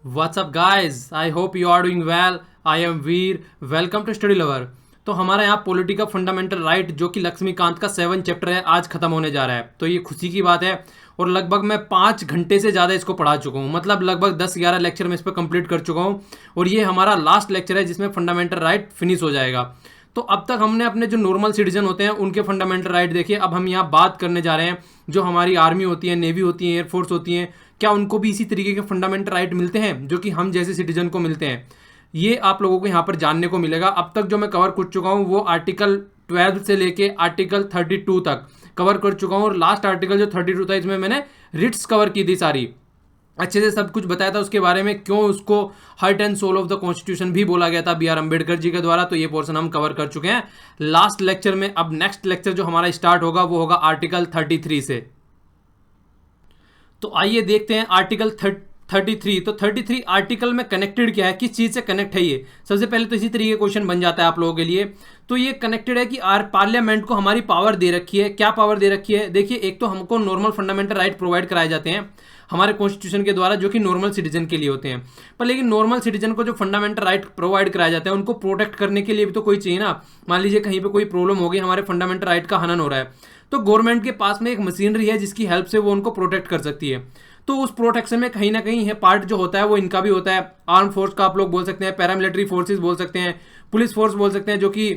What's up guys? I hope you are doing well. I am Veer. Welcome to Study Lover. तो हमारा यहाँ political fundamental right जो कि लक्ष्मीकांत का 7 chapter है आज खत्म होने जा रहा है। तो ये खुशी की बात है और लगभग मैं 5 घंटे से ज़्यादा इसको पढ़ा चुका हूँ। मतलब लगभग 10-11 लेक्चर मैं इस पर कंप्लीट कर चुका हूँ और ये हमारा लास्ट लेक्चर है जिसमें फंडामेंटल राइट फिनिश हो जाएगा। तो अब तक हमने अपने जो नॉर्मल सिटीजन होते हैं उनके फंडामेंटल राइट देखे। अब हम यहाँ बात करने जा रहे हैं जो हमारी आर्मी होती है, नेवी होती है, एयरफोर्स होती है, क्या उनको भी इसी तरीके के फंडामेंटल राइट मिलते हैं जो कि हम जैसे सिटीजन को मिलते हैं। ये आप लोगों को यहाँ पर जानने को मिलेगा। अब तक जो मैं कवर कर चुका हूँ वो आर्टिकल 12 से लेके आर्टिकल 32 तक कवर कर चुका हूँ और लास्ट आर्टिकल जो 32 था इसमें मैंने रिट्स कवर की थी सारी, अच्छे से सब कुछ बताया था उसके बारे में, क्यों उसको heart and soul of the constitution भी बोला गया था B.R. अम्बेडकर जी के द्वारा। तो ये पोर्शन हम कवर कर चुके हैं लास्ट लेक्चर में। अब नेक्स्ट लेक्चर जो हमारा स्टार्ट होगा वो होगा आर्टिकल 33 से। तो आइए देखते हैं आर्टिकल 33। तो 33 आर्टिकल में कनेक्टेड क्या है, किस चीज़ से कनेक्ट है ये। सबसे पहले तो इसी तरीके क्वेश्चन बन जाता है आप लोगों के लिए। तो ये कनेक्टेड है कि पार्लियामेंट को हमारी पावर दे रखी है। क्या पावर दे रखी है? देखिए, एक तो हमको नॉर्मल फंडामेंटल राइट प्रोवाइड कराए जाते हैं हमारे कॉन्स्टिट्यूशन के द्वारा जो कि नॉर्मल सिटीजन के लिए होते हैं। पर लेकिन नॉर्मल सिटीजन को जो फंडामेंटल राइट प्रोवाइड कराया जाता है उनको प्रोटेक्ट करने के लिए भी तो कोई चाहिए ना। मान लीजिए कहीं पे कोई प्रॉब्लम हो गई, हमारे फंडामेंटल राइट का हनन हो रहा है, तो गवर्नमेंट के पास में एक मशीनरी है जिसकी हेल्प से वो उनको प्रोटेक्ट कर सकती है। तो उस प्रोटेक्शन में कहीं ना कहीं है पार्ट जो होता है वो इनका भी होता है। आर्म फोर्स का आप लोग बोल सकते हैं, पैरामिलिट्री फोर्सेज बोल सकते हैं, पुलिस फोर्स बोल सकते हैं जो कि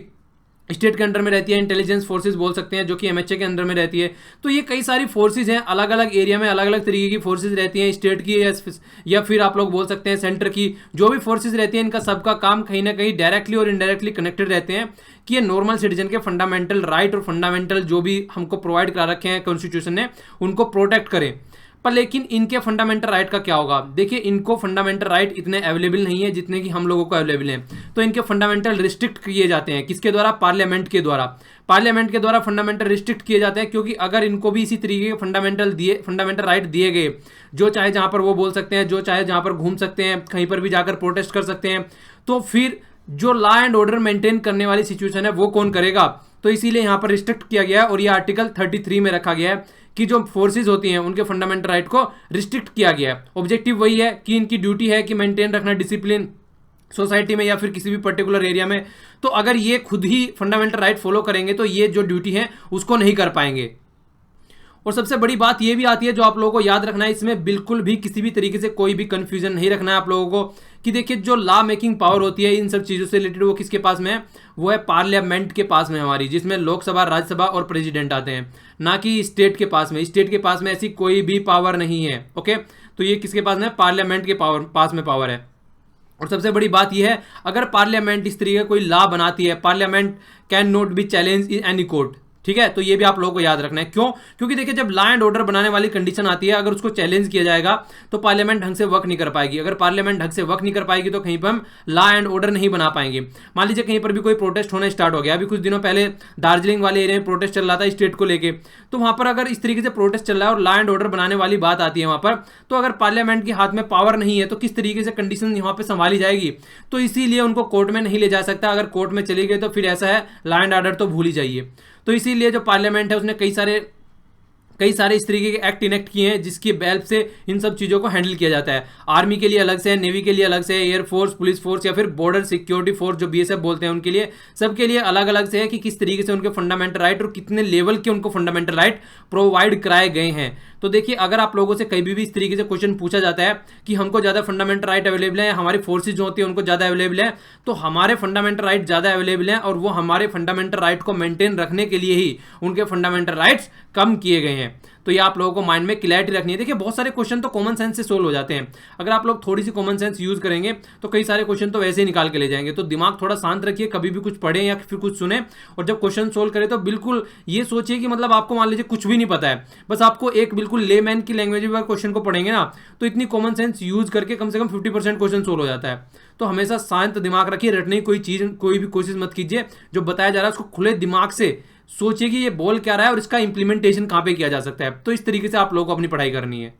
स्टेट के अंडर में रहती है, इंटेलिजेंस फोर्सेज बोल सकते हैं जो कि MHA के अंडर में रहती है। तो ये कई सारी फोर्सेज हैं, अलग अलग एरिया में अलग अलग तरीके की फोर्सेज रहती हैं, स्टेट की या फिर आप लोग बोल सकते हैं सेंटर की। जो भी फोर्सेज रहती हैं इनका सबका काम कहीं ना कहीं डायरेक्टली और इनडायरेक्टली कनेक्टेड रहते हैं कि ये नॉर्मल सिटीजन के फंडामेंटल राइट और फंडामेंटल जो भी हमको प्रोवाइड करा रखे हैं कॉन्स्टिट्यूशन ने उनको प्रोटेक्ट करें। पर लेकिन इनके फंडामेंटल राइट का क्या होगा? देखिए, इनको फंडामेंटल राइट इतने अवेलेबल नहीं है जितने कि हम लोगों को अवेलेबल हैं। तो इनके फंडामेंटल रिस्ट्रिक्ट किए जाते हैं। किसके द्वारा? पार्लियामेंट के द्वारा। पार्लियामेंट के द्वारा फंडामेंटल रिस्ट्रिक्ट किए जाते हैं क्योंकि अगर इनको भी इसी तरीके के फंडामेंटल राइट दिए गए, जो चाहे जहां पर वो बोल सकते हैं, जो चाहे जहां पर घूम सकते हैं, कहीं पर भी जाकर प्रोटेस्ट कर सकते हैं, तो फिर जो लॉ एंड ऑर्डर मेंटेन करने वाली सिचुएशन है वो कौन करेगा? तो इसीलिए यहां पर रिस्ट्रिक्ट किया गया है और ये आर्टिकल 33 में रखा गया है कि जो फोर्सेज होती हैं उनके फंडामेंटल राइट को रिस्ट्रिक्ट किया गया है। ऑब्जेक्टिव वही है कि इनकी ड्यूटी है कि मेंटेन रखना डिसिप्लिन सोसाइटी में या फिर किसी भी पर्टिकुलर एरिया में। तो अगर ये खुद ही फंडामेंटल राइट फॉलो करेंगे तो ये जो ड्यूटी है उसको नहीं कर पाएंगे। और सबसे बड़ी बात ये भी आती है जो आप लोगों को याद रखना है, इसमें बिल्कुल भी किसी भी तरीके से कोई भी कंफ्यूजन नहीं रखना है आप लोगों को कि देखिए जो लॉ मेकिंग पावर होती है इन सब चीज़ों से रिलेटेड वो किसके पास में है? वो है पार्लियामेंट के पास में हमारी, जिसमें लोकसभा, राज्यसभा और प्रेसिडेंट आते हैं, ना कि स्टेट के पास में। स्टेट के पास में ऐसी कोई भी पावर नहीं है। ओके, तो ये किसके पास में? पार्लियामेंट के पास में पावर है। और सबसे बड़ी बात यह है, अगर पार्लियामेंट इस तरीके का कोई लॉ बनाती है, parliament can not be challenge in any court. ठीक है, तो ये भी आप लोगों को याद रखना है। क्यों? क्योंकि देखिए जब लॉ एंड ऑर्डर बनाने वाली कंडीशन आती है, अगर उसको चैलेंज किया जाएगा तो पार्लियामेंट ढंग से वर्क नहीं कर पाएगी। अगर पार्लियामेंट ढंग से वर्क नहीं कर पाएगी तो कहीं पर हम लॉ एंड ऑर्डर नहीं बना पाएंगे। मान लीजिए कहीं पर भी कोई प्रोटेस्ट होना स्टार्ट हो गया, अभी कुछ दिनों पहले दार्जिलिंग वाले एरिया में प्रोटेस्ट चल रहा था स्टेट को लेकर, तो वहां पर अगर इस तरीके से प्रोटेस्ट चल रहा है और लॉ एंड ऑर्डर बनाने वाली बात आती है वहां पर, तो अगर पार्लियामेंट के हाथ में पावर नहीं है तो किस तरीके से कंडीशन वहां पर संभाली जाएगी? तो इसीलिए उनको कोर्ट में नहीं ले जा सकता। अगर कोर्ट में चली गई तो फिर ऐसा है, लॉ एंड ऑर्डर तो भूल ही जाइए। तो इसीलिए जो पार्लियामेंट है उसने कई सारे इस तरीके के एक्ट इनेक्ट किए हैं जिसकी हेल्प से इन सब चीज़ों को हैंडल किया जाता है। आर्मी के लिए अलग से है, नेवी के लिए अलग से है, एयरफोर्स, पुलिस फोर्स या फिर बॉर्डर सिक्योरिटी फोर्स जो BSF बोलते हैं उनके लिए, सबके लिए अलग अलग से है कि किस तरीके से उनके फंडामेंटल राइट और कितने लेवल के उनको फंडामेंटल राइट प्रोवाइड कराए गए हैं। तो देखिए, अगर आप लोगों से कभी भी इस तरीके से क्वेश्चन पूछा जाता है कि हमको ज़्यादा फंडामेंटल राइट अवेलेबल है, हमारी फोर्सेज जो होती है उनको ज़्यादा अवेलेबल है, तो हमारे फंडामेंटल राइट ज़्यादा अवेलेबल हैं और वो हमारे फंडामेंटल राइट को मेंटेन रखने के लिए ही उनके फंडामेंटल राइट्स कम किए गए हैं। तो ये आप लोगों को माइंड में क्लैरिटी रखनी है। देखिए, बहुत सारे क्वेश्चन तो कॉमन सेंस से सोल्व हो जाते हैं। अगर आप लोग थोड़ी सी कॉमन सेंस यूज करेंगे तो कई सारे क्वेश्चन तो वैसे ही निकाल के ले जाएंगे। तो दिमाग थोड़ा शांत रखिए, कभी भी कुछ पढ़ें या फिर कुछ सुने और जब क्वेश्चन सोल्व करें तो बिल्कुल ये सोचिए कि मतलब आपको मान लीजिए कुछ भी नहीं पता है, बस आपको एक बिल्कुल लेमैन की लैंग्वेज में क्वेश्चन को पढ़ेंगे ना, तो इतनी कॉमन सेंस यूज करके कम से कम 50% क्वेश्चन सोल्व हो जाता है। तो हमेशा शांत दिमाग रखिए, रटने की कोई भी कोशिश मत कीजिए। जो बताया जा रहा है उसको खुले दिमाग से सोचिए कि ये बोल क्या रहा है और इसका इंप्लीमेंटेशन कहां पे किया जा सकता है। तो इस तरीके से आप लोगों को अपनी पढ़ाई करनी है।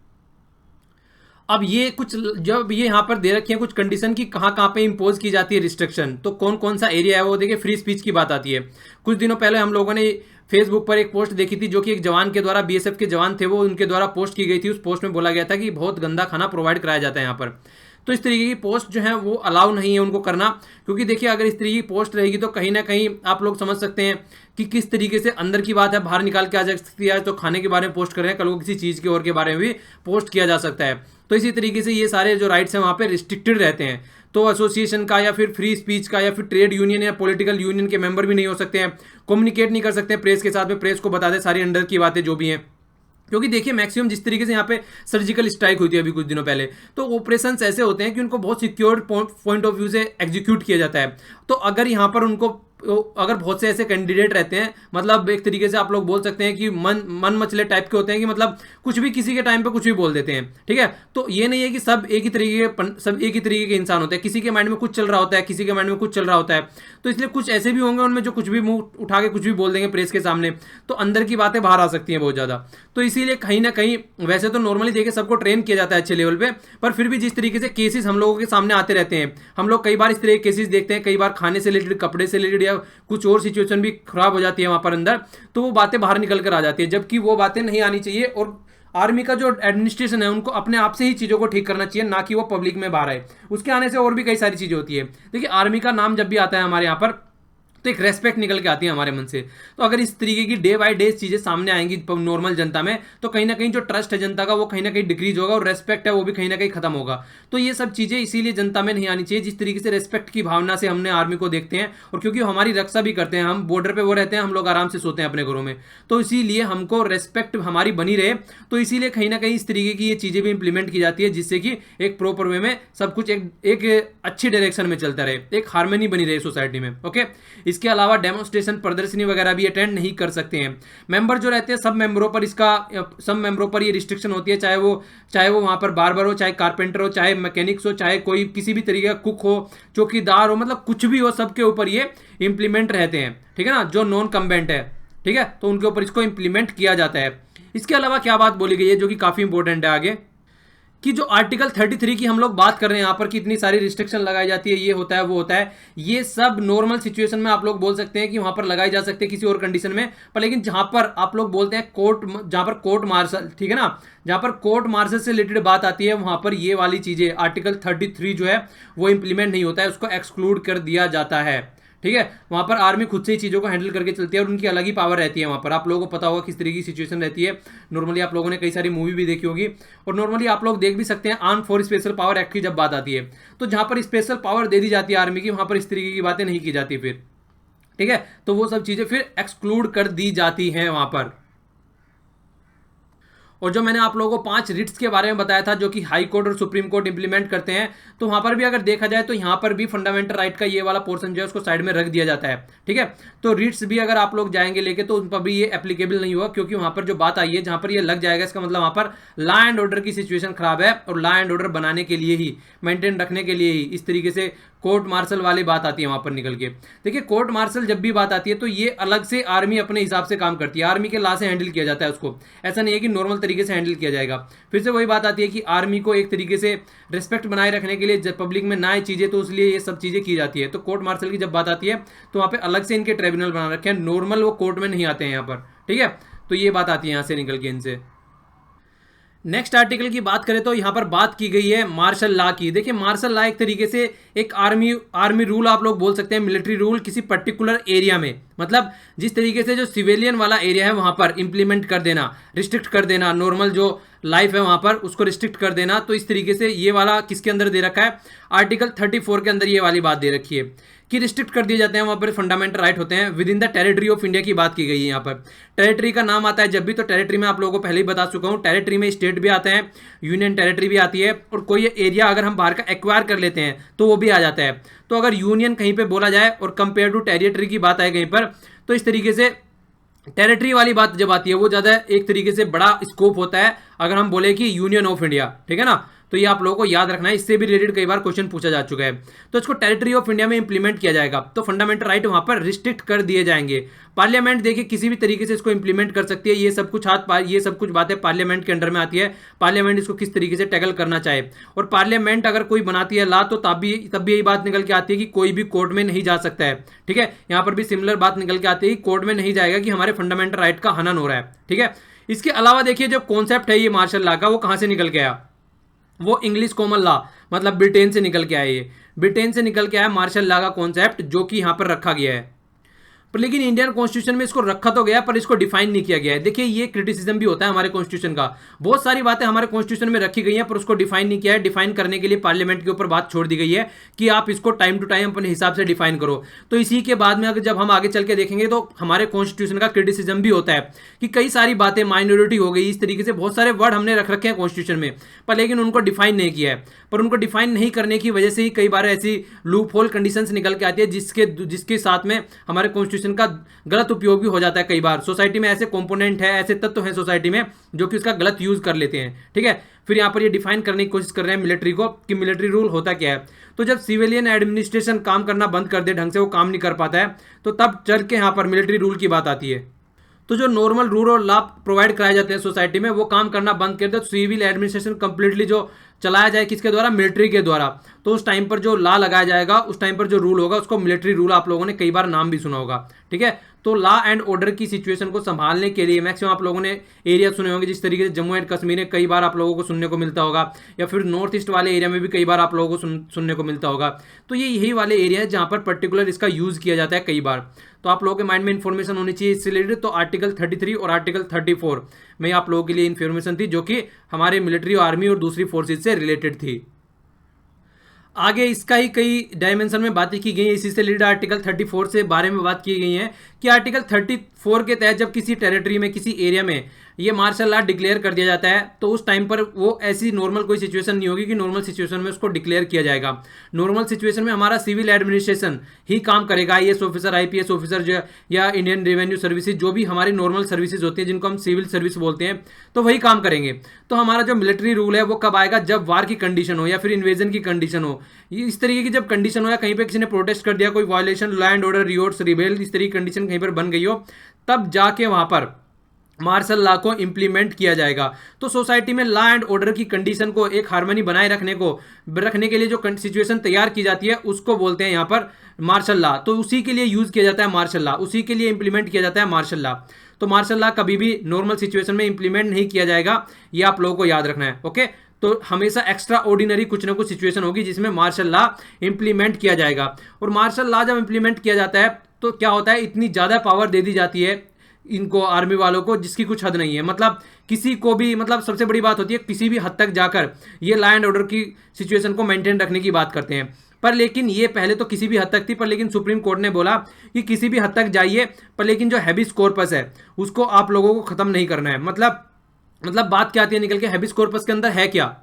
अब ये कुछ जब ये यहाँ पर दे रखी है कुछ कंडीशन की कहाँ कहाँ पे इंपोज की जाती है रिस्ट्रिक्शन, तो कौन कौन सा एरिया है वो देखिए। फ्री स्पीच की बात आती है। कुछ दिनों पहले हम लोगों ने फेसबुक पर एक पोस्ट देखी थी जो कि एक जवान के द्वारा, BSF के जवान थे वो, उनके द्वारा पोस्ट की गई थी। उस पोस्ट में बोला गया था कि बहुत गंदा खाना प्रोवाइड कराया जाता है यहाँ पर। तो इस तरीके की पोस्ट जो है वो अलाउ नहीं है उनको करना, क्योंकि देखिए अगर इस तरीके की पोस्ट रहेगी तो कहीं ना कहीं आप लोग समझ सकते हैं कि किस तरीके से अंदर की बात है बाहर निकाल के आ जा सकती है। तो खाने के बारे में पोस्ट कर रहे हैं, कल को किसी चीज़ के और के बारे में भी पोस्ट किया जा सकता है। तो इसी तरीके से ये सारे जो राइट्स हैं वहाँ पे रिस्ट्रिक्टेड रहते हैं। तो एसोसिएशन का या फिर फ्री स्पीच का या फिर ट्रेड यूनियन या पॉलिटिकल यूनियन के मेंबर भी नहीं हो सकते हैं, कम्युनिकेट नहीं कर सकते हैं प्रेस के साथ में, प्रेस को बता दें सारी अंडर की बातें जो भी हैं। क्योंकि देखिए मैक्सिमम जिस तरीके से यहाँ पे सर्जिकल स्ट्राइक हुई थी अभी कुछ दिनों पहले, तो ऑपरेशंस ऐसे होते हैं कि उनको बहुत सिक्योर पॉइंट ऑफ व्यू से एग्जीक्यूट किया जाता है। तो अगर यहाँ पर उनको अगर बहुत से ऐसे कैंडिडेट रहते हैं, मतलब एक तरीके से आप लोग बोल सकते हैं कि मन मचले टाइप के होते हैं कि मतलब कुछ भी किसी के टाइम पे कुछ भी बोल देते हैं, ठीक है। तो ये नहीं है कि सब एक ही तरीके के इंसान होते हैं, किसी के माइंड में कुछ चल रहा होता है, किसी के माइंड में कुछ चल रहा होता है। तो इसलिए कुछ ऐसे भी होंगे उनमें जो कुछ भी मुंह उठा के कुछ भी बोल देंगे प्रेस के सामने, तो अंदर की बातें बाहर आ सकती हैं बहुत ज़्यादा। तो इसीलिए कहीं ना कहीं वैसे तो नॉर्मली देखिए सबको ट्रेन किया जाता है अच्छे लेवल पे, पर फिर भी जिस तरीके से केसेस हम लोगों के सामने आते रहते हैं, हम लोग कई बार इस तरह के केसेस देखते हैं, कई बार खाने से रिलेटेड, कपड़े से रिलेटेड या कुछ और सिचुएशन भी खराब हो जाती है वहां पर अंदर, तो वो बातें बाहर निकल कर आ जाती है, जबकि वो बातें नहीं आनी चाहिए। और आर्मी का जो एडमिनिस्ट्रेशन है उनको अपने आप से ही चीज़ों को ठीक करना चाहिए, ना कि वो पब्लिक में बाहर आए। उसके आने से और भी कई सारी चीज़ें होती है। देखिए आर्मी का नाम जब भी आता है हमारे यहाँ पर तो एक रेस्पेक्ट निकल के आती है हमारे मन से। तो अगर इस तरीके की डे बाय डे चीज़ें सामने आएंगी नॉर्मल जनता में, तो कहीं ना कहीं जो ट्रस्ट है जनता का वो कहीं ना कहीं डिक्रीज होगा और रेस्पेक्ट है वो भी कहीं ना कहीं खत्म होगा। तो ये सब चीज़ें इसीलिए जनता में नहीं आनी चाहिए। जिस तरीके से रेस्पेक्ट की भावना से हमने आर्मी को देखते हैं, और क्योंकि हमारी रक्षा भी करते हैं, हम बॉर्डर पर वो रहते हैं, हम लोग आराम से सोते हैं अपने घरों में, तो इसीलिए हमको रेस्पेक्ट हमारी बनी रहे। तो इसीलिए कहीं ना कहीं इस तरीके की ये चीज़ें भी इंप्लीमेंट की जाती है, जिससे कि एक प्रॉपर वे में सब कुछ एक अच्छी डायरेक्शन में चलता रहे, एक हार्मनी बनी रहे सोसाइटी में। ओके, इसके अलावा डेमोन्स्ट्रेशन, प्रदर्शनी वगैरह भी अटेंड नहीं कर सकते हैं मेंबर जो रहते हैं। सब मेंबरों पर ये रिस्ट्रिक्शन होती है, चाहे वो वहां पर बार्बर हो, चाहे कारपेंटर हो, चाहे मैकेनिक्स हो, चाहे कोई किसी भी तरीके का कुक हो, चौकीदार हो, मतलब कुछ भी हो, सबके ऊपर ये इंप्लीमेंट रहते हैं, ठीक है ना। जो नॉन कम्बेंट है, ठीक है, तो उनके ऊपर इसको इंप्लीमेंट किया जाता है। इसके अलावा क्या बात बोली गई है जो कि काफी इंपॉर्टेंट है आगे, कि जो आर्टिकल 33 की हम लोग बात कर रहे हैं यहाँ पर कि इतनी सारी रिस्ट्रिक्शन लगाई जाती है, ये होता है वो होता है, ये सब नॉर्मल सिचुएशन में आप लोग बोल सकते हैं कि वहां पर लगाई जा सकती है किसी और कंडीशन में। पर लेकिन जहां पर आप लोग बोलते हैं जहां पर कोर्ट मार्शल, ठीक है ना, जहां पर कोर्ट मार्शल से रिलेटेड बात आती है, वहां पर ये वाली चीजें आर्टिकल 33 जो है वो इंप्लीमेंट नहीं होता है, उसको एक्सक्लूड कर दिया जाता है, ठीक है। वहां पर आर्मी खुद से ही चीज़ों को हैंडल करके चलती है और उनकी अलग ही पावर रहती है वहां पर। आप लोगों को पता होगा किस तरीके की सिचुएशन रहती है, नॉर्मली आप लोगों ने कई सारी मूवी भी देखी होगी, और नॉर्मली आप लोग देख भी सकते हैं arm force special power act की जब बात आती है, तो जहां पर स्पेशल पावर दे दी जाती है आर्मी की, वहां पर इस तरीके की बातें नहीं की जाती फिर, ठीक है। तो वो सब चीज़ें फिर एक्सक्लूड कर दी जाती हैं वहां पर। और जो मैंने आप लोगों को 5 रिट्स के बारे में बताया था जो कि हाई कोर्ट और सुप्रीम कोर्ट इंप्लीमेंट करते हैं, तो वहां पर भी अगर देखा जाए तो यहां पर भी फंडामेंटल राइट का ये वाला पोर्शन जो है उसको साइड में रख दिया जाता है, ठीक है। तो रिट्स भी अगर आप लोग जाएंगे लेके तो उन पर भी ये एप्लीकेबल नहीं होगा, क्योंकि वहां पर जो बात आई है जहां पर ये लग जाएगा, इसका मतलब वहां पर लॉ एंड ऑर्डर की सिचुएशन खराब है, और लॉ एंड ऑर्डर बनाने के लिए ही, मेंटेन रखने के लिए ही इस तरीके से कोर्ट मार्शल वाली बात आती है वहां पर निकल के। देखिए कोर्ट मार्शल जब भी बात आती है तो ये अलग से आर्मी अपने हिसाब से काम करती है, आर्मी के लॉ से हैंडल किया जाता है उसको, ऐसा नहीं है कि नॉर्मल तरीके से हैंडल किया जाएगा। फिर से वही बात आती है कि आर्मी को एक तरीके से रिस्पेक्ट बनाए रखने के लिए जब पब्लिक में ना आए चीजें, तो इसलिए ये सब चीजें की जाती है। तो कोर्ट मार्शल की जब बात आती है तो वहां पे अलग से इनके ट्रिब्यूनल बना रखे हैं, नॉर्मल वो कोर्ट में नहीं आते हैं यहाँ पर, ठीक है। तो ये बात आती है यहाँ से निकल के इनसे। नेक्स्ट आर्टिकल की बात करें तो यहां पर बात की गई है मार्शल लॉ की। देखिए मार्शल लॉ एक तरीके से एक आर्मी रूल आप लोग बोल सकते हैं, मिलिट्री रूल किसी पर्टिकुलर एरिया में, मतलब जिस तरीके से जो सिविलियन वाला एरिया है वहां पर इंप्लीमेंट कर देना, रिस्ट्रिक्ट कर देना, नॉर्मल जो लाइफ है वहां पर उसको रिस्ट्रिक्ट कर देना। तो इस तरीके से ये वाला किसके अंदर दे रखा है, आर्टिकल 34 के अंदर ये वाली बात दे रखी है कि रिस्ट्रिक्ट कर दिए जाते हैं, वहां पर फंडामेंटल राइट होते हैं with in the territory of India की बात की गई है। यहाँ पर टेरिटरी का नाम आता है जब भी, तो टेरिटरी में आप लोगों को पहले ही बता चुका हूँ, टेरिटरी में स्टेट भी आते हैं, यूनियन टेरिटरी भी आती है, और कोई एरिया अगर हम बाहर का एक्वायर कर लेते हैं तो वो भी आ जाता है। तो अगर यूनियन कहीं पर बोला जाए और कंपेयर टू टेरिटरी की बात आए कहीं पर, तो इस तरीके से टेरिटरी वाली बात जब आती है वो ज्यादा एक तरीके से बड़ा स्कोप होता है अगर हम बोले कि यूनियन ऑफ इंडिया, ठीक है ना। तो ये आप लोगों को याद रखना है, इससे भी रिलेटेड कई बार क्वेश्चन पूछा जा चुका है। तो इसको टेरिटरी ऑफ इंडिया में इंप्लीमेंट किया जाएगा, तो फंडामेंटल राइट वहां पर रिस्ट्रिक्ट कर दिए जाएंगे। पार्लियामेंट देखिए किसी भी तरीके से इसको इंप्लीमेंट कर सकती है, ये सब कुछ बातें पार्लियामेंट के अंडर में आती है, पार्लियामेंट इसको किस तरीके से टैकल करना चाहे। और पार्लियामेंट अगर कोई बनाती है लॉ तो तब भी यही बात निकल के आती है कि कोई भी कोर्ट में नहीं जा सकता है, ठीक है। यहाँ पर भी सिमिलर बात निकल के आती है कि कोर्ट में नहीं जाएगा कि हमारे फंडामेंटल राइट का हनन हो रहा है, ठीक है। इसके अलावा देखिए जो कॉन्सेप्ट है ये मार्शल लॉ का वो कहां से निकल के आया, वो इंग्लिश कॉमन लॉ, मतलब ब्रिटेन से निकल के आया, ये ब्रिटेन से निकल के आया मार्शल लॉ का कॉन्सेप्ट, जो कि यहाँ पर रखा गया है। पर लेकिन इंडियन कॉन्स्टिट्यूशन में इसको रखा तो गया, पर इसको डिफाइन नहीं किया गया है। देखिए ये क्रिटिसिज्म भी होता है हमारे कॉन्स्टिट्यूशन का, बहुत सारी बातें हमारे कॉन्स्टिट्यूशन में रखी गई हैं पर उसको डिफाइन नहीं किया है। डिफाइन करने के लिए पार्लियामेंट के ऊपर बात छोड़ दी गई है कि आप इसको टाइम टू टाइम अपने हिसाब से डिफाइन करो। तो इसी के बाद में अगर जब हम आगे चल के देखेंगे तो हमारे कॉन्स्टिट्यूशन का क्रिटिसिज्म भी होता है कि कई सारी बातें, माइनॉरिटी हो गई, इस तरीके से बहुत सारे वर्ड हमने रख रखे हैं कॉन्स्टिट्यूशन में, पर लेकिन उनको डिफाइन नहीं किया है। पर उनको डिफाइन नहीं करने की वजह से ही कई बार ऐसी लूप होल कंडीशंस निकल के आती है जिसके साथ में हमारे कॉन्स्टिट्यूशन का गलत उपयोग भी हो जाता है। कई बार सोसाइटी में ऐसे कंपोनेंट है, ऐसे तत्व हैं सोसाइटी में जो कि उसका गलत यूज कर लेते हैं। ठीक है, फिर यहाँ पर ये डिफाइन करने की कोशिश कर रहे हैं मिलिट्री को कि मिलिट्री रूल होता क्या है। तो जब सिविलियन एडमिनिस्ट्रेशन काम करना बंद कर दे, ढंग से वो काम नहीं कर पाता है, तो तब चल के यहाँ पर मिलिट्री रूल की बात आती है। तो जो नॉर्मल रूल और लॉ प्रोवाइड कराए जाते हैं सोसाइटी में, वो काम करना बंद कर दे, तो सिविल एडमिनिस्ट्रेशन कंप्लीटली जो चलाया जाए किसके द्वारा, मिलिट्री के द्वारा। तो उस टाइम पर जो लॉ लगाया जाएगा, उस टाइम पर जो रूल होगा उसको मिलिट्री रूल, आप लोगों ने कई बार नाम भी सुना होगा। ठीक है, तो लॉ एंड ऑर्डर की सिचुएशन को संभालने के लिए मैक्सिमम आप लोगों ने एरिया सुने होंगे, जिस तरीके से जम्मू एंड कश्मीर में कई बार आप लोगों को सुनने को मिलता होगा, या फिर नॉर्थ ईस्ट वाले एरिया में भी कई बार आप लोगों को सुनने को मिलता होगा। तो ये यही वाले एरिया है जहाँ पर पर्टिकुलर इसका यूज किया जाता है कई बार। तो आप लोगों के माइंड में इन्फॉर्मेशन होनी चाहिए इससे रिलेटेड। तो आर्टिकल 33 और आर्टिकल 34 में आप लोगों के लिए इन्फॉर्मेशन थी, जो कि हमारे मिलिट्री, आर्मी और दूसरी फोर्सेज से रिलेटेड थी। आगे इसका ही कई डायमेंशन में बातें की गई है, इसी से रिलेटेड आर्टिकल 34 से बारे में बात की गई है कि आर्टिकल 34 के तहत जब किसी टेरिटरी में, किसी एरिया में ये मार्शल लॉ डिक्लेयर कर दिया जाता है, तो उस टाइम पर वो ऐसी नॉर्मल कोई सिचुएशन नहीं होगी कि नॉर्मल सिचुएशन में उसको डिक्लेयर किया जाएगा। नॉर्मल सिचुएशन में हमारा सिविल एडमिनिस्ट्रेशन ही काम करेगा, IAS ऑफिसर, IPS ऑफिसर जो या इंडियन रेवेन्यू सर्विसेज, जो भी हमारी नॉर्मल सर्विसेज होती है जिनको हम सिविल सर्विस बोलते हैं, तो वही काम करेंगे। तो हमारा जो मिलिट्री रूल है वो कब आएगा, जब वार की कंडीशन हो या फिर इन्वेजन की कंडीशन हो, इस तरीके की जब कंडीशन हो, या कहीं पर किसी ने प्रोटेस्ट कर दिया, कोई violation, law and order, revolts, rebel, इस तरीके की कंडीशन कहीं पर बन गई हो, तब जाके वहां पर मार्शल लॉ को इंप्लीमेंट किया जाएगा। तो सोसाइटी में लॉ एंड ऑर्डर की कंडीशन को, एक हार्मनी बनाए रखने के लिए जो सिचुएशन तैयार की जाती है, उसको बोलते हैं यहाँ पर मार्शल लॉ। तो उसी के लिए यूज किया जाता है मार्शल लॉ, उसी के लिए इंप्लीमेंट किया जाता है मार्शल लॉ। तो मार्शल लॉ कभी भी नॉर्मल सिचुएशन में इंप्लीमेंट नहीं किया जाएगा, ये आप लोगों को याद रखना है। ओके, तो हमेशा एक्स्ट्रा ऑर्डिनरी कुछ ना कुछ सिचुएशन होगी जिसमें मार्शल लॉ इंप्लीमेंट किया जाएगा। और मार्शल लॉ जब इंप्लीमेंट किया जाता है तो क्या होता है, इतनी ज़्यादा पावर दे दी जाती है इनको, आर्मी वालों को, जिसकी कुछ हद नहीं है। मतलब किसी को भी, मतलब सबसे बड़ी बात होती है किसी भी हद तक जाकर ये लॉ एंड ऑर्डर की सिचुएशन को मेंटेन रखने की बात करते हैं। पर लेकिन ये पहले तो किसी भी हद तक थी, पर लेकिन सुप्रीम कोर्ट ने बोला कि किसी भी हद तक जाइए, पर लेकिन जो हैबिस कॉर्पस है उसको आप लोगों को खत्म नहीं करना है। मतलब बात क्या आती है निकल के, हैबिस कॉर्पस के अंदर है क्या,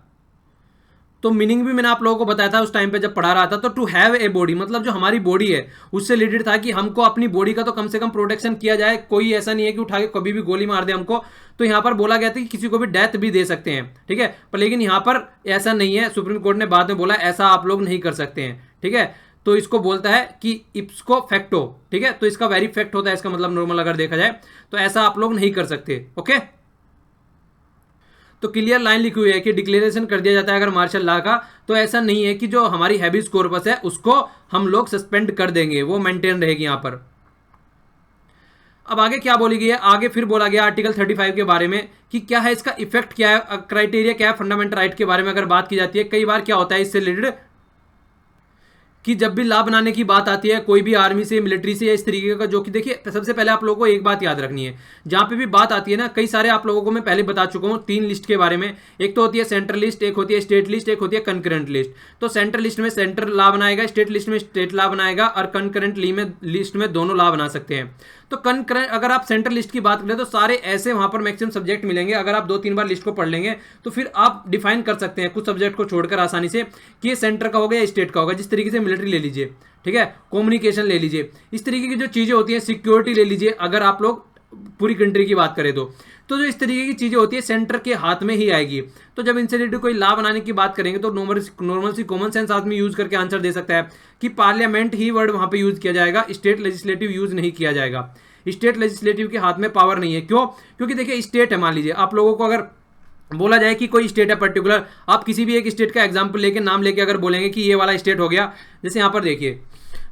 तो मीनिंग भी मैंने आप लोगों को बताया था उस टाइम पे जब पढ़ा रहा था। तो टू हैव ए बॉडी, मतलब जो हमारी बॉडी है उससे रिलेटेड था कि हमको अपनी बॉडी का तो कम से कम प्रोटेक्शन किया जाए। कोई ऐसा नहीं है कि उठा के कभी भी गोली मार दे हमको। तो यहाँ पर बोला गया था कि किसी को भी डेथ भी दे सकते हैं, ठीक है, पर लेकिन यहाँ पर ऐसा नहीं है। सुप्रीम कोर्ट ने बाद में बोला ऐसा आप लोग नहीं कर सकते हैं, ठीक है। तो इसको बोलता है कि इप्सको फैक्टो, ठीक है, तो इसका वेरी फैक्ट होता है, इसका मतलब नॉर्मल अगर देखा जाए तो ऐसा आप लोग नहीं कर सकते। ओके, तो क्लियर लाइन लिखी हुई है कि डिक्लेरेशन कर दिया जाता है अगर मार्शल लॉ का, तो ऐसा नहीं है कि जो हमारी हैबिस कॉर्पस है उसको हम लोग सस्पेंड कर देंगे, वो मेंटेन रहेगी यहां पर। अब आगे क्या बोली गई है, आगे फिर बोला गया आर्टिकल 35 के बारे में कि क्या है इसका इफेक्ट, क्या है क्राइटेरिया, क्या है फंडामेंटल राइट के बारे में अगर बात की जाती है। कई बार क्या होता है इससे रिलेटेड कि जब भी लॉ बनाने की बात आती है कोई भी आर्मी से, मिलिट्री से या इस तरीके का, जो कि देखिए सबसे पहले आप लोगों को एक बात याद रखनी है, जहां पे भी बात आती है ना, कई सारे आप लोगों को मैं पहले बता चुका हूं 3 लिस्ट के बारे में। एक तो होती है सेंट्रल लिस्ट, एक होती है स्टेट लिस्ट, एक होती है कंकरेंट लिस्ट। तो सेंट्रल लिस्ट में सेंट्रल लॉ बनाएगा, स्टेट लिस्ट में स्टेट लॉ बनाएगा, और कंकरेंट लिस्ट में दोनों लॉ बना सकते हैं। तो कंकरेंट, अगर आप सेंट्रल लिस्ट की बात करें तो सारे ऐसे वहां पर मैक्सिमम सब्जेक्ट मिलेंगे। अगर आप 2-3 बार लिस्ट को पढ़ लेंगे तो फिर आप डिफाइन कर सकते हैं कुछ सब्जेक्ट को छोड़कर आसानी से कि ये सेंटर का होगा या स्टेट का होगा। जिस तरीके से मिलिट्री ले लीजिए, ठीक है, कम्युनिकेशन ले लीजिए, इस तरीके की जो चीजें होती हैं, सिक्योरिटी ले लीजिए, अगर आप लोग पूरी कंट्री की बात करें तो जो इस तरीके की चीजें होती है सेंटर के हाथ में ही आएगी। तो जब इनसे रिलेटेड कोई लॉ बनाने की बात करेंगे तो नॉर्मल सी कॉमन सेंस आदमी यूज करके आंसर दे सकता है कि पार्लियामेंट ही वर्ड वहां पे यूज किया जाएगा, स्टेट लेजिस्लेटिव यूज नहीं किया जाएगा। स्टेट लेजिस्लेटिव के हाथ में पावर नहीं है। क्यों? क्योंकि देखिए स्टेट है, मान लीजिए आप लोगों को अगर बोला जाए कि कोई स्टेट है पर्टिकुलर, आप किसी भी एक स्टेट का एग्जांपल लेके, नाम लेके अगर बोलेंगे कि ये वाला स्टेट हो गया, जैसे यहाँ पर देखिए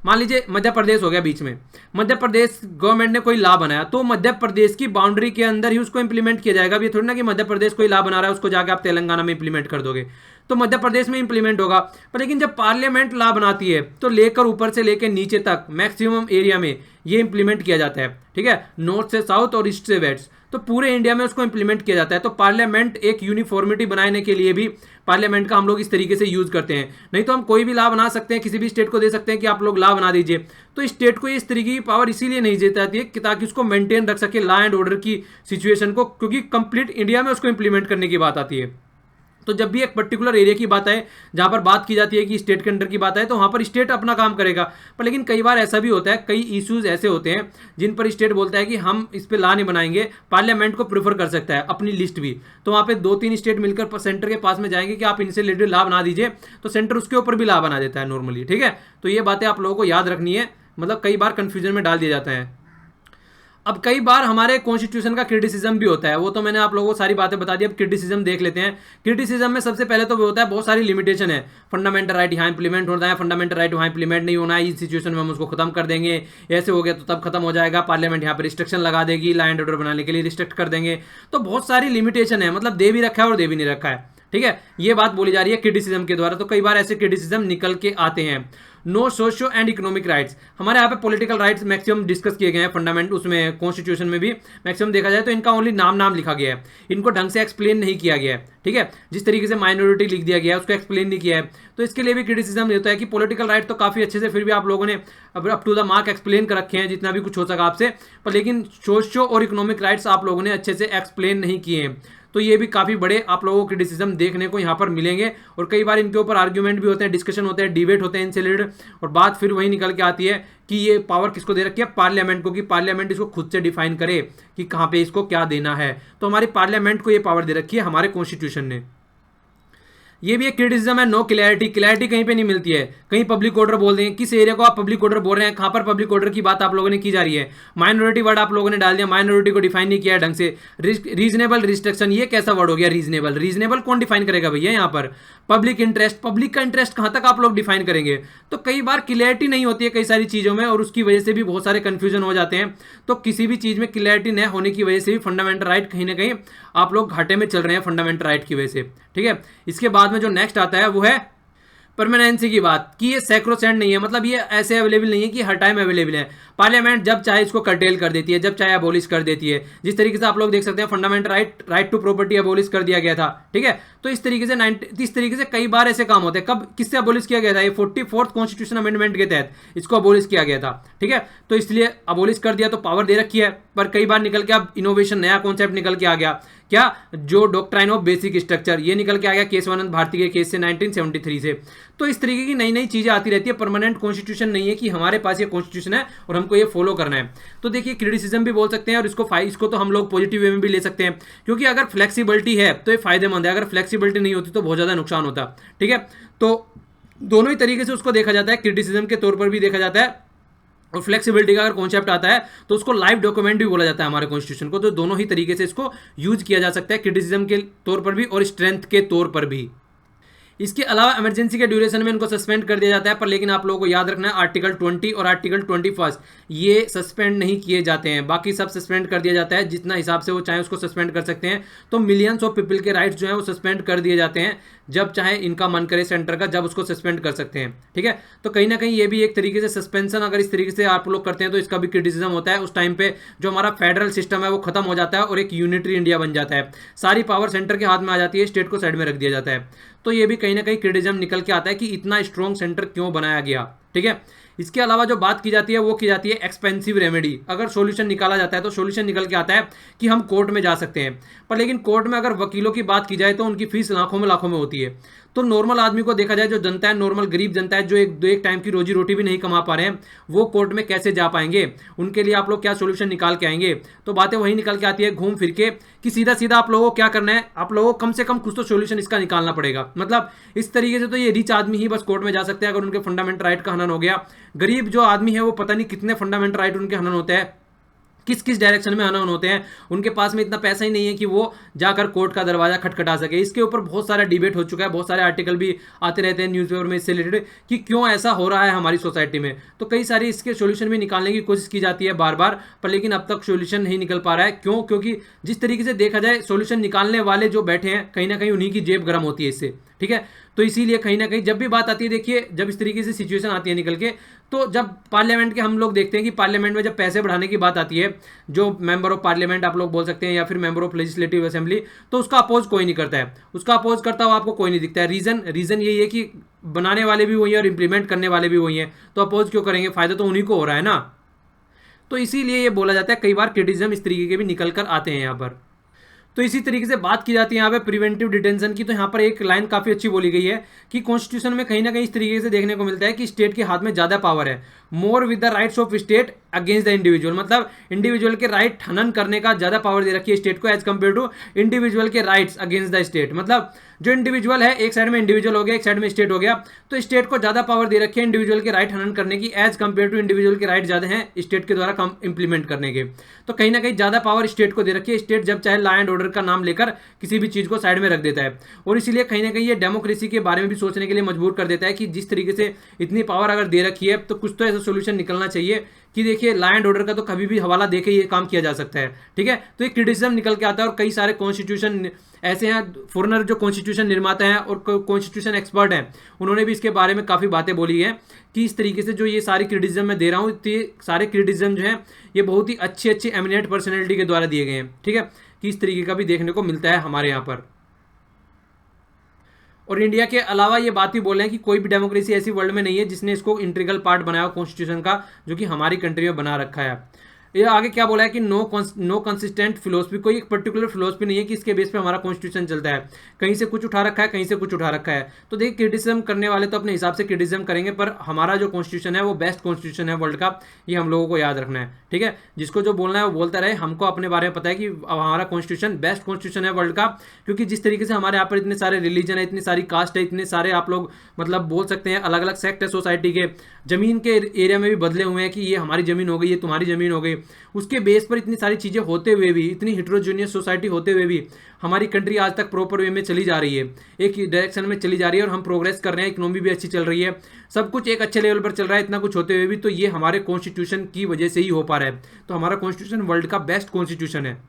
मान लीजिए मध्य प्रदेश हो गया बीच में, मध्य प्रदेश गवर्नमेंट ने कोई लॉ बनाया तो मध्य प्रदेश की बाउंड्री के अंदर ही उसको इंप्लीमेंट किया जाएगा। अब ये थोड़ी ना कि मध्य प्रदेश कोई लॉ बना रहा है उसको जाके आप तेलंगाना में इंप्लीमेंट कर दोगे। तो मध्य प्रदेश में इंप्लीमेंट होगा। पर लेकिन जब पार्लियामेंट लॉ बनाती है तो लेकर ऊपर से लेकर नीचे तक मैक्सिमम एरिया में ये इंप्लीमेंट किया जाता है, ठीक है, नॉर्थ से साउथ और ईस्ट से वेस्ट, तो पूरे इंडिया में उसको इंप्लीमेंट किया जाता है। तो पार्लियामेंट एक यूनिफॉर्मिटी बनाने के लिए भी पार्लियामेंट का हम लोग इस तरीके से यूज करते हैं। नहीं तो हम कोई भी लॉ बना सकते हैं, किसी भी स्टेट को दे सकते हैं कि आप लोग लॉ बना दीजिए, तो स्टेट को इस तरीके की पावर इसीलिए नहीं दी जाती है कि ताकि उसको मेंटेन रख सके लॉ एंड ऑर्डर की सिचुएशन को, क्योंकि कंप्लीट इंडिया में उसको इंप्लीमेंट करने की बात आती है। तो जब भी एक पर्टिकुलर एरिया की बात है, जहां पर बात की जाती है कि स्टेट के अंडर की बात है, तो वहां पर स्टेट अपना काम करेगा। पर लेकिन कई बार ऐसा भी होता है, कई इश्यूज ऐसे होते हैं जिन पर स्टेट बोलता है कि हम इस पे लॉ नहीं बनाएंगे, पार्लियामेंट को प्रीफर कर सकता है अपनी लिस्ट भी, तो वहां पे 2-3 स्टेट मिलकर सेंटर के पास में जाएंगे कि आप इनसे रिलेटेड लॉ बना दीजिए, तो सेंटर उसके ऊपर भी लॉ बना देता है नॉर्मली, ठीक है। तो ये बातें आप लोगों को याद रखनी है, मतलब कई बार कंफ्यूजन में डाल दिया जाता है। अब कई बार हमारे कॉन्स्टिट्यूशन का क्रिटिसिज्म भी होता है, वो तो मैंने आप लोगों को सारी बातें बता दी। अब क्रिटिसिज्म देख लेते हैं। क्रिटिसिज्म में सबसे पहले तो वो होता है, बहुत सारी लिमिटेशन है, फंडामेंटल राइट यहाँ इंप्लीमेंट होता है, फंडामेंटल राइट वहाँ इंप्लीमेंट नहीं होना है, इस सिचुएशन में हम उसको खत्म कर देंगे, ऐसे हो गया तो तब खत्म हो जाएगा, पार्लियामेंट यहाँ पर रिस्ट्रिक्शन लगा देगी, लॉ एंड ऑर्डर बनाने के लिए रिस्ट्रिक्ट कर देंगे। तो बहुत सारी लिमिटेशन है, मतलब दे भी रखा है और दे भी नहीं रखा है, ठीक है। ये बात बोली जा रही है क्रिटिसिज्म के द्वारा। तो कई बार ऐसे क्रिटिसिज्म निकल के आते हैं। No socio and economic rights, हमारे यहाँ पे पॉलिटिकल राइट्स मैक्सिमम डिस्कस किए गए हैं फंडामेंट, उसमें कॉन्स्टिट्यूशन में भी मैक्सिमम देखा जाए तो इनका ओनली नाम लिखा गया है, इनको ढंग से एक्सप्लेन नहीं किया गया है, ठीक है। जिस तरीके से माइनॉरिटी लिख दिया गया है उसको एक्सप्लेन नहीं किया है, तो इसके लिए भी क्रिटिसिज्म होता है कि पॉलिटिकल राइट तो काफी अच्छे से फिर भी आप लोगों ने up to the mark explain कर रखे हैं जितना भी कुछ हो सका आपसे, पर लेकिन सोशियो और इकोनॉमिक राइट्स आप लोगों ने अच्छे से एक्सप्लेन नहीं किए हैं। तो ये भी काफ़ी बड़े आप लोगों को क्रिटिसिज्म देखने को यहाँ पर मिलेंगे, और कई बार इनके ऊपर आर्ग्यूमेंट भी होते हैं, डिस्कशन होते हैं, डिबेट होते हैं इनसे रिलेटेड, और बात फिर वही निकल के आती है कि ये पावर किसको दे रखी है, पार्लियामेंट को, कि पार्लियामेंट इसको खुद से डिफाइन करे कि कहाँ पे इसको क्या देना है। तो हमारी पार्लियामेंट को ये पावर दे रखी है हमारे कॉन्स्टिट्यूशन ने। ये भी एक क्रिटिसिज्म है, नो क्लैरिटी, क्लैरिटी कहीं पे नहीं मिलती है। कहीं पब्लिक ऑर्डर बोल देंगे, किस एरिया को आप पब्लिक ऑर्डर बोल रहे हैं, कहां पर पब्लिक ऑर्डर की बात आप लोगों ने की जा रही है। माइनॉरिटी वर्ड आप लोगों ने डाल दिया, माइनॉरिटी को डिफाइन नहीं किया ढंग से। रीजनेबल रिस्ट्रिक्शन, ये कैसा वर्ड हो गया रीजनेबल, रीजनेबल कौन डिफाइन करेगा भैया यहाँ पर। पब्लिक इंटरेस्ट, पब्लिक का इंटरेस्ट कहां तक आप लोग डिफाइन करेंगे। तो कई बार क्लैरिटी नहीं होती है कई सारी चीजों में, और उसकी वजह से भी बहुत सारे कंफ्यूजन हो जाते हैं। तो किसी भी चीज में क्लैरिटी न होने की वजह से भी फंडामेंटल राइट कहीं ना कहीं आप लोग घाटे में चल रहे हैं फंडामेंटल राइट की वजह से, ठीक है। इसके बाद में जो नेक्स्ट आता है वो है परमानेंसी की बात, कि ये सैक्रोसेंट नहीं है, मतलब ये ऐसे अवेलेबल नहीं है कि हर टाइम अवेलेबल है। पार्लियामेंट जब चाहे इसको कर्टेल कर देती है, जब चाहे अबोलिश कर देती है। जिस तरीके से आप लोग देख सकते हैं fundamental right to property abolish कर दिया गया था, ठीक है। तो इस तरीके से कई बार ऐसे काम होते हैं। कब किससे अबोलिश किया गया था, ये 44th कॉन्स्टिट्यूशन अमेंडमेंट के तहत इसको अबोलिश किया गया था, ठीक है। तो इसलिए अबोलिश कर दिया तो पावर दे रखी है, पर कई बार निकल के अब इनोवेशन, नया कॉन्सेप्ट निकल के आ गया, क्या, जो डॉक्ट्राइन ऑफ बेसिक स्ट्रक्चर, ये निकल के आ गया केशवानंद भारती के केस से 1973 से। तो इस तरीके की नई नई चीजें आती रहती है। परमानेंट कॉन्स्टिट्यूशन नहीं है कि हमारे पास ये कॉन्स्टिट्यूशन है और हमको ये फॉलो करना है। तो देखिए क्रिटिसिज्म भी बोल सकते हैं, और इसको तो हम लोग पॉजिटिव वे में भी ले सकते हैं, क्योंकि अगर फ्लेक्सिबिलिटी है तो ये फायदेमंद है, अगर फ्लेक्सिबिलिटी नहीं होती तो बहुत ज्यादा नुकसान होता, ठीक है। तो दोनों ही तरीके से उसको देखा जाता है, क्रिटिसिज्म के तौर पर भी देखा जाता है, और फ्लेक्सिबिलिटी का अगर कॉन्सेप्ट आता है तो उसको लाइव डॉक्यूमेंट भी बोला जाता है हमारे कॉन्स्टिट्यूशन को। तो दोनों ही तरीके से इसको यूज किया जा सकता है, क्रिटिसिज्म के तौर पर भी और स्ट्रेंथ के तौर पर भी। इसके अलावा इमरजेंसी के ड्यूरेशन में इनको सस्पेंड कर दिया जाता है, पर लेकिन आप लोगों को याद रखना है आर्टिकल 20 और आर्टिकल 21 ये सस्पेंड नहीं किए जाते हैं, बाकी सब सस्पेंड कर दिया जाता है। जितना हिसाब से वो चाहे उसको सस्पेंड कर सकते हैं। तो मिलियंस ऑफ पीपल के राइट्स जो है वो सस्पेंड कर दिए जाते हैं, जब चाहे इनका मन करे सेंटर का, जब उसको सस्पेंड कर सकते हैं, ठीक है। तो कहीं ना कहीं ये भी एक तरीके से सस्पेंशन अगर इस तरीके से आप लोग करते हैं तो इसका भी क्रिटिसिज्म होता है। उस टाइम पे जो हमारा फेडरल सिस्टम है वो खत्म हो जाता है और एक यूनिटरी इंडिया बन जाता है, सारी पावर सेंटर के हाथ में आ जाती है, स्टेट को साइड में रख दिया जाता है। तो ये भी कहीं ना कहीं क्रिटिसिज्म निकल के आता है कि इतना स्ट्रॉन्ग सेंटर क्यों बनाया गया, ठीक है। इसके अलावा जो बात की जाती है वो की जाती है एक्सपेंसिव रेमेडी। अगर सॉल्यूशन निकाला जाता है तो सॉल्यूशन निकल के आता है कि हम कोर्ट में जा सकते हैं, पर लेकिन कोर्ट में अगर वकीलों की बात की जाए तो उनकी फीस लाखों में होती है। तो नॉर्मल आदमी को देखा जाए, जो जनता है, नॉर्मल गरीब जनता है, जो एक टाइम की रोजी रोटी भी नहीं कमा पा रहे हैं, वो कोर्ट में कैसे जा पाएंगे, उनके लिए आप लोग क्या सोल्यूशन निकाल के आएंगे। तो बातें वही निकल के आती है घूम फिर के कि सीधा सीधा आप लोगों को क्या करना है, आप लोगों को कम से कम कुछ तो सोल्यूशन इसका निकालना पड़ेगा। मतलब इस तरीके से तो ये रिच आदमी ही बस कोर्ट में जा सकते हैं अगर उनके फंडामेंटल राइट का हनन हो गया। गरीब जो आदमी है वो पता नहीं कितने फंडामेंटल राइट उनके हनन होते हैं, किस किस डायरेक्शन में हनन होते हैं, उनके पास में इतना पैसा ही नहीं है कि वो जाकर कोर्ट का दरवाजा खटखटा सके। इसके ऊपर बहुत सारा डिबेट हो चुका है, बहुत सारे आर्टिकल भी आते रहते हैं न्यूज़पेपर में इससे रिलेटेड कि क्यों ऐसा हो रहा है हमारी सोसाइटी में। तो कई सारी इसके सॉल्यूशन भी निकालने की कोशिश की जाती है बार बार, पर लेकिन अब तक सॉल्यूशन नहीं निकल पा रहा है। क्यों? क्योंकि जिस तरीके से देखा जाए सॉल्यूशन निकालने वाले जो बैठे हैं कहीं ना कहीं उन्हीं की जेब गर्म होती है इससे, ठीक है। तो इसीलिए कहीं ना कहीं जब भी बात आती है, देखिए जब इस तरीके से सिचुएशन आती है निकल के, तो जब पार्लियामेंट के हम लोग देखते हैं कि पार्लियामेंट में जब पैसे बढ़ाने की बात आती है, जो मेंबर ऑफ पार्लियामेंट आप लोग बोल सकते हैं या फिर मेंबर ऑफ लेजिस्लेटिव असेंबली, तो उसका अपोज कोई नहीं करता है, उसका अपोज करता हुआ आपको कोई नहीं दिखता है। रीजन यही है कि बनाने वाले भी वही है और इंप्लीमेंट करने वाले भी वही है, तो अपोज क्यों करेंगे, फायदा तो उन्हीं को हो रहा है ना। तो इसीलिए ये बोला जाता है, कई बार क्रिटिसिज्म इस तरीके के भी निकल कर आते हैं यहाँ पर। तो इसी तरीके से बात की जाती है यहाँ पे प्रिवेंटिव डिटेंशन की, तो यहाँ पर एक लाइन काफी अच्छी बोली गई है कि कॉन्स्टिट्यूशन में कहीं ना कहीं इस तरीके से देखने को मिलता है कि स्टेट के हाथ में ज्यादा पावर है, more with the rights of state against the individual, मतलब इंडिविजुअल के राइट हनन करने का ज्यादा पावर दे रखी है स्टेट को एज कंपेयर टू इंडिविजुअल के राइट्स अगेंस्ट द स्टेट। मतलब जो इंडिविजुअल है, एक साइड में इंडिविजुअल हो गया, एक साइड में स्टेट हो गया, तो स्टेट को ज्यादा पावर दे रखी है इंडिविजुअल के राइट हनन करने की एज कंपेयर टू इंडिविजुअल के राइट ज्यादा है स्टेट के द्वारा कम इंप्लीमेंट करने के। तो कहीं ना कहीं ज्यादा पावर स्टेट को दे रखी है, स्टेट जब चाहे लॉ एंड ऑर्डर का नाम लेकर किसी भी चीज को साइड में रख देता है, और इसीलिए कहीं ना कहीं ये डेमोक्रेसी के बारे में भी सोचने के लिए मजबूर कर देता है कि जिस तरीके से इतनी पावर अगर दे रखी है तो कुछ तो ऐसा सोल्यूशन निकलना चाहिए कि देखिए लॉ एंड ऑर्डर का तो कभी भी हवाला देके ये काम किया जा सकता है, ठीक है। तो एक क्रिटिसिज्म निकल के आता है और कई सारे कॉन्स्टिट्यूशन ऐसे हैं, फॉरेनर जो कॉन्स्टिट्यूशन निर्माता हैं और कॉन्स्टिट्यूशन एक्सपर्ट हैं, उन्होंने भी इसके बारे में काफ़ी बातें बोली हैं कि इस तरीके से जो ये सारी क्रिटिसिज्म मैं दे रहा हूँ, तो ये सारे क्रिटिसिज्म जो हैं ये बहुत ही अच्छी अच्छी एमिनेंट पर्सनैलिटी के द्वारा दिए गए हैं, ठीक है, कि इस तरीके का भी देखने को मिलता है हमारे यहाँ पर। और इंडिया के अलावा ये बात भी बोल रहे हैं कि कोई भी डेमोक्रेसी ऐसी वर्ल्ड में नहीं है जिसने इसको इंटीग्रल पार्ट बनाया हो कॉन्स्टिट्यूशन का, जो कि हमारी कंट्री में बना रखा है। ये आगे क्या बोला है कि नो कंसिस्टेंट फिलोसफी, कोई एक पर्टिकुलर फिलोसफी नहीं है कि इसके बेस पे हमारा कॉन्स्टिट्यूशन चलता है, कहीं से कुछ उठा रखा है, कहीं से कुछ उठा रखा है। तो देखिए क्रिटिसिज्म करने वाले तो अपने हिसाब से क्रिटिसिज्म करेंगे, पर हमारा जो कॉन्स्टिट्यूशन है वो बेस्ट कॉन्स्टिट्यूशन है वर्ल्ड का, ये हम लोगों को याद रखना है, ठीक है। जिसको जो बोलना है वो बोलता रहे, हमको अपने बारे में पता है कि हमारा कॉन्स्टिट्यूशन बेस्ट कॉन्स्टिट्यूशन है वर्ल्ड का, क्योंकि जिस तरीके से हमारे यहाँ पर इतने सारे रिलीजन है, इतनी सारी कास्ट है, इतने सारे आप लोग मतलब बोल सकते हैं अलग अलग सेक्ट है सोसाइटी के, जमीन के एरिया में भी बदले हुए हैं कि ये हमारी जमीन हो गई, ये तुम्हारी जमीन हो गई, उसके बेस पर इतनी सारी चीजें होते हुए भी, इतनी हिट्रोजीनियस सोसाइटी होते हुए भी हमारी कंट्री आज तक प्रॉपर वे में चली जा रही है, एक डायरेक्शन में चली जा रही है और हम प्रोग्रेस कर रहे हैं, इकोनॉमी भी अच्छी चल रही है, सब कुछ एक अच्छे लेवल पर चल रहा है। इतना कुछ होते हुए भी तो ये हमारे कॉन्स्टिट्यूशन की वजह से ही हो पा रहा है। तो हमारा कॉन्स्टिट्यूशन वर्ल्ड का बेस्ट कॉन्स्टिट्यूशन है।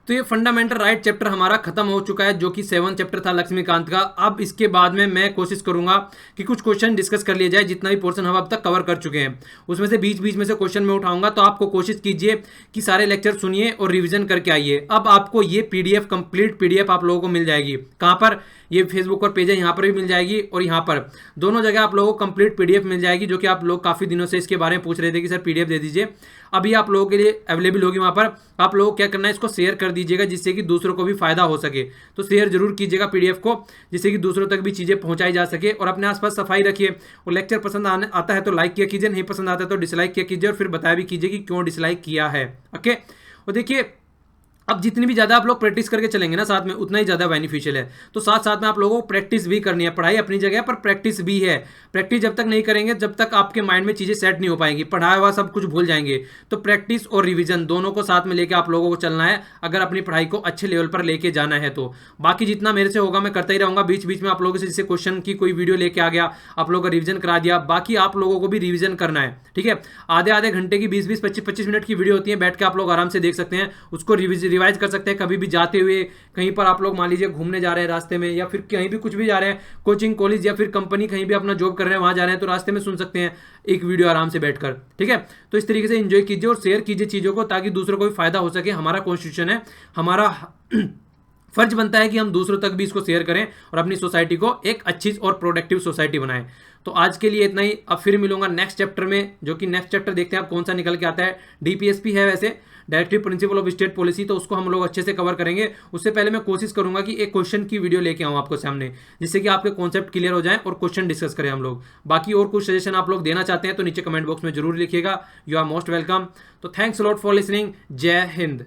तो ये फंडामेंटल राइट चैप्टर हमारा खत्म हो चुका है, जो कि 7 चैप्टर था लक्ष्मीकांत का। अब इसके बाद में मैं कोशिश करूंगा कि कुछ क्वेश्चन डिस्कस कर लिए जाए, जितना भी पोर्शन हम अब तक कवर कर चुके हैं उसमें से बीच बीच में से क्वेश्चन मैं उठाऊंगा। तो आपको कोशिश कीजिए कि सारे लेक्चर सुनिए और रिविजन करके आइए। अब आपको ये पीडीएफ कंप्लीट पीडीएफ आप लोगों को मिल जाएगी, कहाँ पर, ये फेसबुक पर पेज है, यहाँ पर भी मिल जाएगी और यहाँ पर दोनों जगह आप लोगों को कंप्लीट पीडीएफ मिल जाएगी, जो कि आप लोग काफी दिनों से इसके बारे में पूछ रहे थे कि सर पीडीएफ दे दीजिए। अभी आप लोगों के लिए अवेलेबल होगी वहाँ पर। आप लोग क्या करना है, इसको शेयर कर दीजिएगा जिससे कि दूसरों को भी फायदा हो सके। तो शेयर जरूर कीजिएगा पीडीएफ को, जिससे कि दूसरों तक भी चीजें पहुंचाई जा सके। और अपने आसपास सफाई रखिए। और लेक्चर पसंद आता है तो लाइक किया कीजिए, नहीं पसंद आता है तो डिसलाइक किया कीजिए और फिर बताया भी कीजिए कि क्यों डिसलाइक किया है। ओके, और देखिए अब जितनी भी ज़्यादा आप लोग प्रैक्टिस करके चलेंगे ना साथ में, उतना ही ज़्यादा बेनिफिशियल है। तो साथ साथ में आप लोगों को प्रैक्टिस भी करनी है। पढ़ाई अपनी जगह पर प्रैक्टिस भी है। प्रैक्टिस जब तक नहीं करेंगे, जब तक आपके माइंड में चीज़ें सेट नहीं हो पाएंगी, पढ़ाया हुआ सब कुछ भूल जाएंगे। तो प्रैक्टिस और रिवीजन दोनों को साथ में लेकर आप लोगों को चलना है, अगर अपनी पढ़ाई को अच्छे लेवल पर लेके जाना है। तो बाकी जितना मेरे से होगा मैं करता ही रहूँगा। बीच बीच में आप लोगों से जैसे क्वेश्चन की कोई वीडियो लेके आ गया, आप लोगों का रिविजन करा दिया। बाकी आप लोगों को भी रिविजन करना है, ठीक है। आधे आधे घंटे की 20-20, 25-25 मिनट की वीडियो होती है, बैठ के आप लोग आराम से देख सकते हैं, उसको रिवाइज कर सकते हैं। कभी भी जाते हुए कहीं पर आप लोग मान लीजिए घूमने जा रहे हैं रास्ते में, या फिर कहीं भी कुछ भी जा रहे हैं, कोचिंग कॉलेज या फिर कंपनी कहीं भी अपना जॉब कर रहे हैं वहां जा रहे हैं, तो रास्ते में सुन सकते हैं एक वीडियो आराम से बैठकर, ठीक है। तो इस तरीके से एंजॉय कीजिए और शेयर कीजिए चीजों को, ताकि दूसरों को भी फायदा हो सके। हमारा कॉन्स्टिट्यूशन है, हमारा फर्ज बनता है कि हम दूसरों तक भी इसको शेयर करें और अपनी सोसाइटी को एक अच्छी और प्रोडक्टिव सोसाइटी बनाएं। तो आज के लिए इतना ही। अब फिर मिलूंगा नेक्स्ट चैप्टर में, जो कि नेक्स्ट चैप्टर देखते हैं आप कौन सा निकल के आता है। डीपीएसपी है वैसे, directive principle of state policy, तो उसको हम लोग अच्छे से कवर करेंगे। उससे पहले मैं कोशिश करूंगा कि एक क्वेश्चन की वीडियो लेके आऊं आपको सामने, जिससे कि आपके कॉन्सेप्ट क्लियर हो जाए और क्वेश्चन डिस्कस करें हम लोग। बाकी और कुछ सजेशन आप लोग देना चाहते हैं तो नीचे कमेंट बॉक्स में जरूर लिखिएगा। You are most welcome. तो thanks a lot for listening. जय हिंद।